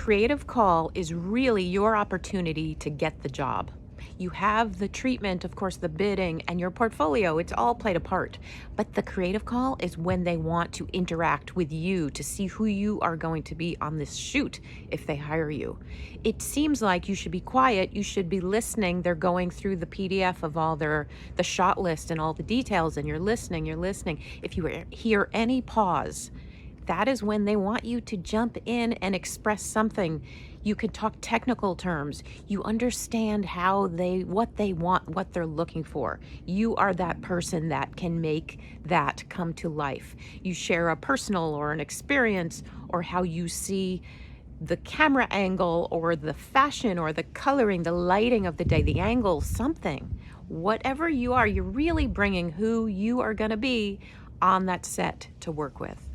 creative call is really your opportunity to get the job. You have the treatment, of course, the bidding and your portfolio, it's all played a part. But the creative call is when they want to interact with you to see who you are going to be on this shoot if they hire you. It seems like you should be quiet, you should be listening. They're going through the PDF of all the shot list and all the details, and you're listening, you're listening. If you hear any pause, that is when they want you to jump in and express something. You can talk technical terms. You understand what they want, what they're looking for. You are that person that can make that come to life. You share a personal or an experience or how you see the camera angle or the fashion or the coloring, the lighting of the day, the angle, something. Whatever you are, you're really bringing who you are going to be on that set to work with.